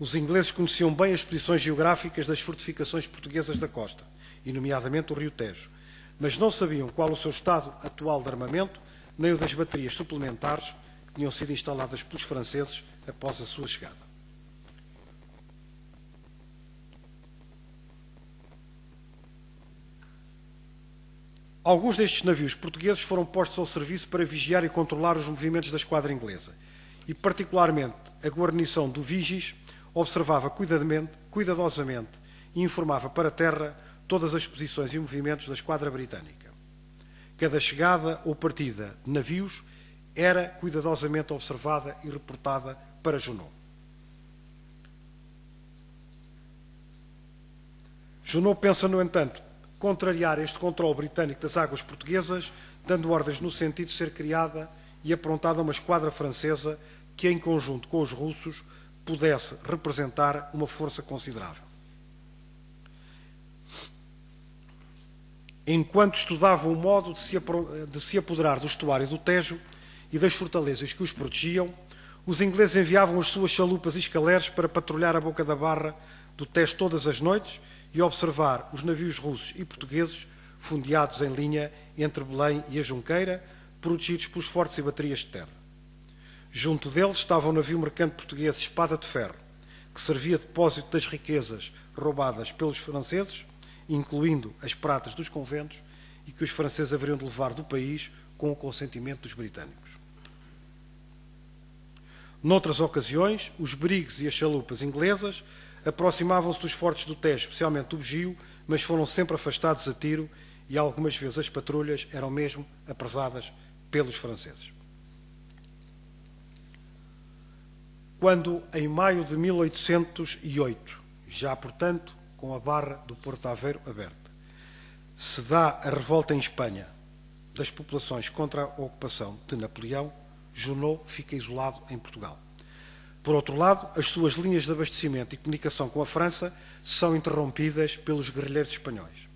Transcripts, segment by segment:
Os ingleses conheciam bem as posições geográficas das fortificações portuguesas da costa, e nomeadamente o Rio Tejo, mas não sabiam qual o seu estado atual de armamento, nem o das baterias suplementares que tinham sido instaladas pelos franceses após a sua chegada. Alguns destes navios portugueses foram postos ao serviço para vigiar e controlar os movimentos da esquadra inglesa, e particularmente a guarnição do Vigis observava cuidadosamente e informava para terra todas as posições e movimentos da esquadra britânica. Cada chegada ou partida de navios era cuidadosamente observada e reportada para Junot. Junot pensa, no entanto, contrariar este controle britânico das águas portuguesas, dando ordens no sentido de ser criada e aprontada uma esquadra francesa que, em conjunto com os russos, pudesse representar uma força considerável. Enquanto estudavam o modo de se apoderar do estuário do Tejo e das fortalezas que os protegiam, os ingleses enviavam as suas chalupas e escaleres para patrulhar a boca da barra do Tejo todas as noites e observar os navios russos e portugueses fundeados em linha entre Belém e a Junqueira, protegidos pelos fortes e baterias de terra. Junto deles estava o navio mercante português Espada de Ferro, que servia de depósito das riquezas roubadas pelos franceses, incluindo as pratas dos conventos, e que os franceses haveriam de levar do país com o consentimento dos britânicos. Noutras ocasiões, os brigos e as chalupas inglesas aproximavam-se dos fortes do Tejo, especialmente do Bugio, mas foram sempre afastados a tiro e algumas vezes as patrulhas eram mesmo apresadas pelos franceses. Quando, em maio de 1808, já, portanto, com a barra do Porto Aveiro aberta, se dá a revolta em Espanha das populações contra a ocupação de Napoleão, Junot fica isolado em Portugal. Por outro lado, as suas linhas de abastecimento e comunicação com a França são interrompidas pelos guerrilheiros espanhóis.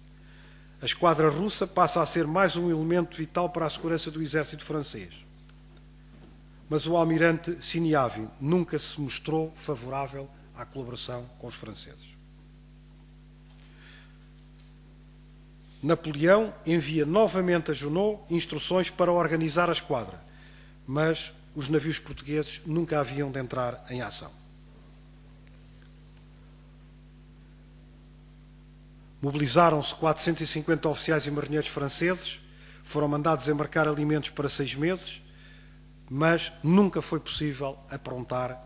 A esquadra russa passa a ser mais um elemento vital para a segurança do exército francês. Mas o almirante Siniavin nunca se mostrou favorável à colaboração com os franceses. Napoleão envia novamente a Junot instruções para organizar a esquadra, mas os navios portugueses nunca haviam de entrar em ação. Mobilizaram-se 450 oficiais e marinheiros franceses, foram mandados embarcar alimentos para 6 meses, mas nunca foi possível aprontar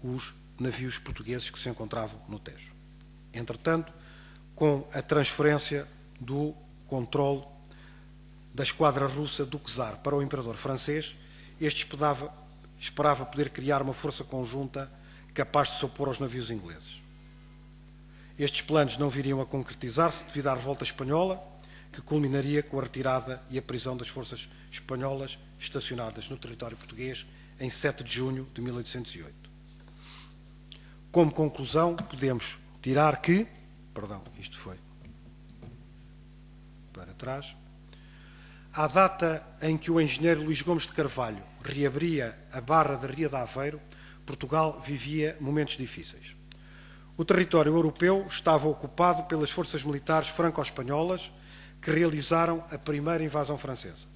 os navios portugueses que se encontravam no Tejo. Entretanto, com a transferência do controle da esquadra russa do czar para o imperador francês, este esperava poder criar uma força conjunta capaz de se opor aos navios ingleses. Estes planos não viriam a concretizar-se devido à revolta espanhola, que culminaria com a retirada e a prisão das forças espanholas estacionadas no território português em 7 de junho de 1808. Como conclusão, podemos tirar que... Perdão, isto foi para trás. À data em que o engenheiro Luís Gomes de Carvalho reabria a barra da Ria de Aveiro, Portugal vivia momentos difíceis. O território europeu estava ocupado pelas forças militares franco-espanholas que realizaram a primeira invasão francesa.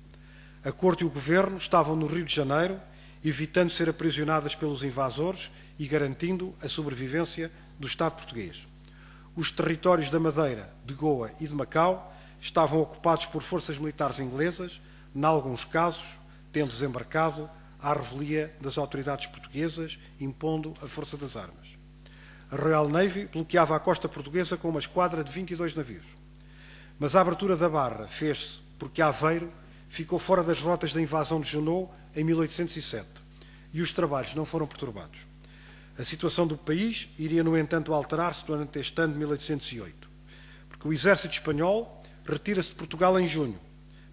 A corte e o governo estavam no Rio de Janeiro, evitando ser aprisionadas pelos invasores e garantindo a sobrevivência do Estado português. Os territórios da Madeira, de Goa e de Macau estavam ocupados por forças militares inglesas, em alguns casos, tendo desembarcado à revelia das autoridades portuguesas, impondo a força das armas. A Royal Navy bloqueava a costa portuguesa com uma esquadra de 22 navios. Mas a abertura da barra fez-se porque Aveiro ficou fora das rotas da invasão de Junot em 1807 e os trabalhos não foram perturbados. A situação do país iria, no entanto, alterar-se durante este ano de 1808, porque o exército espanhol retira-se de Portugal em junho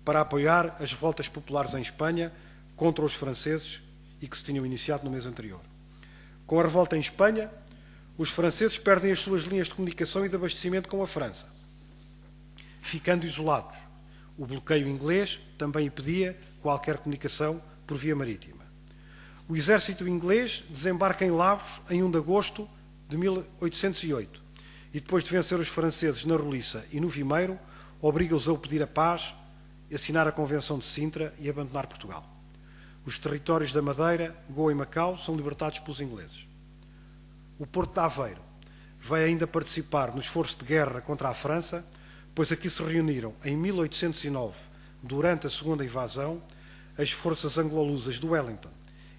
para apoiar as revoltas populares em Espanha contra os franceses e que se tinham iniciado no mês anterior. Com a revolta em Espanha, os franceses perdem as suas linhas de comunicação e de abastecimento com a França, ficando isolados. O bloqueio inglês também impedia qualquer comunicação por via marítima. O exército inglês desembarca em Lavos em 1 de agosto de 1808 e depois de vencer os franceses na Roliça e no Vimeiro, obriga-os a pedir a paz, assinar a Convenção de Sintra e abandonar Portugal. Os territórios da Madeira, Goa e Macau são libertados pelos ingleses. O Porto de Aveiro vai ainda participar no esforço de guerra contra a França, pois aqui se reuniram em 1809, durante a segunda invasão, as forças anglo-lusas do Wellington,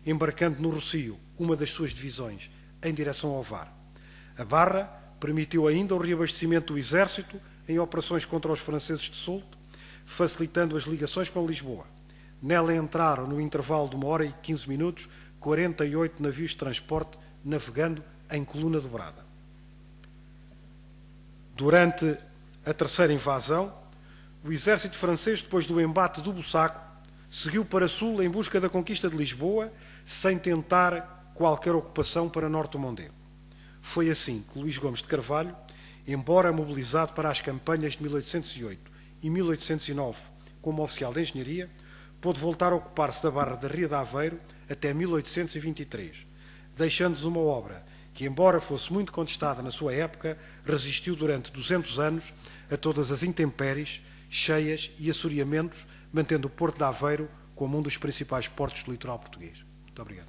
embarcando no Rossio uma das suas divisões em direção ao Var. A Barra permitiu ainda o reabastecimento do exército em operações contra os franceses de Soult, facilitando as ligações com Lisboa. Nela entraram, no intervalo de 1h15, 48 navios de transporte, navegando em coluna dobrada. Durante a terceira invasão, o exército francês, depois do embate do Bussaco, seguiu para sul em busca da conquista de Lisboa, sem tentar qualquer ocupação para norte do Mondego. Foi assim que Luís Gomes de Carvalho, embora mobilizado para as campanhas de 1808 e 1809 como oficial de engenharia, pôde voltar a ocupar-se da Barra da Ria de Aveiro até 1823, deixando-nos uma obra que, embora fosse muito contestada na sua época, resistiu durante 200 anos a todas as intempéries, cheias e assoreamentos, mantendo o Porto de Aveiro como um dos principais portos do litoral português. Muito obrigado.